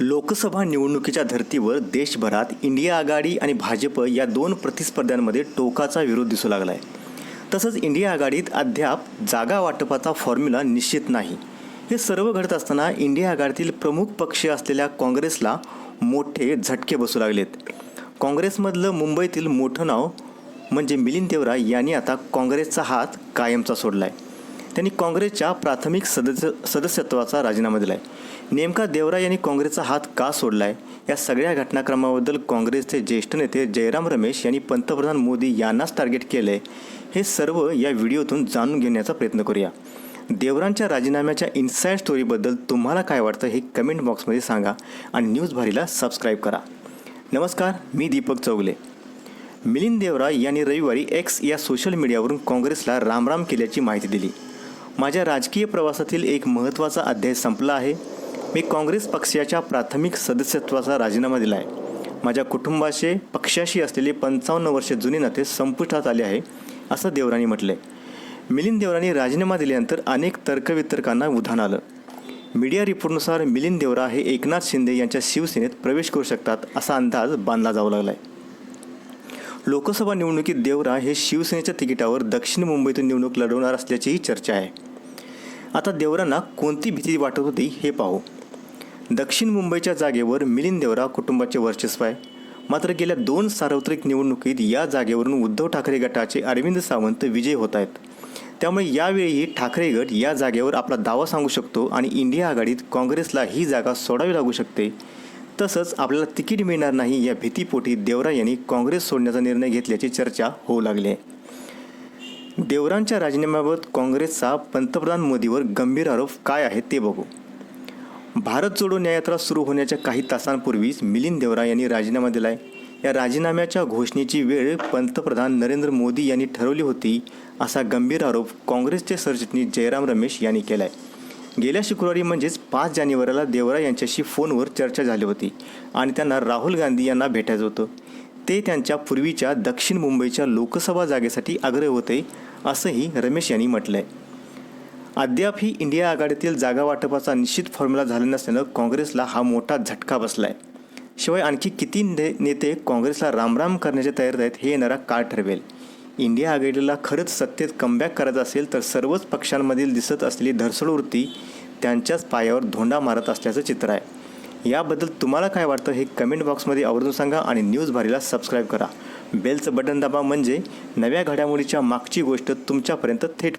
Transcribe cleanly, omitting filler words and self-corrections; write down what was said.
लोकसभा निवडणुकीच्या धर्तीवर देशभरात इंडिया आघाडी आणि भाजप या दोन प्रतिस्पर्ध्यांमध्ये टोकाचा विरोध दिसू लागला आहे. तसंच इंडिया आघाडीत अद्याप जागा वाटपाचा फॉर्म्युला निश्चित नाही. हे सर्व घडत असताना इंडिया आघाडीतील प्रमुख पक्ष असलेल्या काँग्रेसला मोठे झटके बसू लागलेत. काँग्रेसमधलं मुंबईतील मोठं नाव म्हणजे मिलिंद देवरा यांनी आता काँग्रेसचा हात कायमचा सोडला आहे. त्यांनी काँग्रेसच्या प्राथमिक सदस्यत्वाचा राजीनामा दिला आहे. नेमका देवरा यांनी काँग्रेसचा हात का सोडला आहे, या सगळ्या घटनाक्रमाबद्दल काँग्रेसचे ज्येष्ठ नेते जयराम रमेश यांनी पंतप्रधान मोदी यांनाच टार्गेट केलं आहे. हे सर्व या व्हिडिओतून जाणून घेण्याचा प्रयत्न करूया. देवरांच्या राजीनाम्याच्या इनसाईड स्टोरीबद्दल तुम्हाला काय वाटतं हे कमेंट बॉक्समध्ये सांगा आणि न्यूज भारीला सबस्क्राईब करा. नमस्कार, मी दीपक चौगले. मिलिंद देवरा यांनी रविवारी एक्स या सोशल मीडियावरून काँग्रेसला रामराम केल्याची माहिती दिली. माझ्या राजकीय प्रवासातील एक महत्त्वाचा अध्याय संपला आहे. मी काँग्रेस पक्षाच्या प्राथमिक सदस्यत्वाचा राजीनामा दिला आहे. माझ्या कुटुंबाशी पक्षाशी असलेले 55 वर्षे जुने नाते संपुष्टात आले आहे, असं देवरांनी म्हटलं आहे. मिलिंद देवरांनी राजीनामा दिल्यानंतर अनेक तर्कवितर्कांना उधाण आलं. मीडिया रिपोर्टनुसार मिलिंद देवरा हे एकनाथ शिंदे यांच्या शिवसेनेत प्रवेश करू शकतात असा अंदाज बांधला जाऊ लागला आहे. लोकसभा निवडणुकीत देवरा हे शिवसेनेच्या तिकिटावर दक्षिण मुंबईतून निवडणूक लढवणार असल्याचीही चर्चा आहे. आता देवरांना कोणती भीती वाटत होती हे पाहू. दक्षिण मुंबईच्या जागेवर मिलिंद देवरा कुटुंबाचे वर्चस्व आहे. मात्र गेल्या 2 सार्वत्रिक निवडणुकीत या जागेवरून उद्धव ठाकरे गटाचे अरविंद सावंत विजयी होत आहेत. त्यामुळे यावेळीही ठाकरे गट या जागेवर आपला दावा सांगू शकतो आणि इंडिया आघाडीत काँग्रेसला ही जागा सोडावी लागू शकते. तसंच आपल्याला तिकीट मिळणार नाही या भीतीपोटी देवरा यांनी काँग्रेस सोडण्याचा निर्णय घेतल्याची चर्चा होऊ लागली आहे. देवरांच्या राजीनाम्याबाबत काँग्रेसचा पंतप्रधान मोदीवर गंभीर आरोप काय आहेत ते बघू. भारत जोडो न्याययात्रा सुरू होण्याच्या काही तासांपूर्वीच मिलिंद देवरा यांनी राजीनामा दिला आहे. या राजीनाम्याच्या घोषणेची वेळ पंतप्रधान नरेंद्र मोदी यांनी ठरवली होती असा गंभीर आरोप काँग्रेसचे सरचिटणीस जयराम रमेश यांनी केला आहे. गेल्या शुक्रवारी म्हणजेच 5 जानेवारीला देवरा यांच्याशी फोनवर चर्चा झाली होती आणि त्यांना राहुल गांधी यांना भेटायचं होतं. ते त्यांच्या पूर्वीच्या दक्षिण मुंबईच्या लोकसभा जागेसाठी आग्रह होते असंही रमेश यांनी म्हटलं आहे. अद्यापही इंडिया आघाडीतील जागा वाटपाचा निश्चित फॉर्म्युला झाला नसल्यानं काँग्रेसला हा मोठा झटका बसला आहे. शिवाय आणखी किती नेते काँग्रेसला रामराम करण्याच्या तयारीत आहेत हे येणारा काळ ठरवेल. इंडिया आघाडीला खरंच सत्तेत कमबॅक करायचं असेल तर सर्वच पक्षांमधील दिसत असलेली धरसड वृत्ती त्यांच्याच पायावर धोंडा मारत असल्याचं चित्र आहे. याबद्दल तुम्हाला काय वाटतं हे कमेंट बॉक्समध्ये आवर्जून सांगा आणि न्यूज भारीला सबस्क्राईब करा. बेलचं बटन दाबा म्हणजे नव्या घडामोडीच्या मागची गोष्ट तुमच्यापर्यंत थेट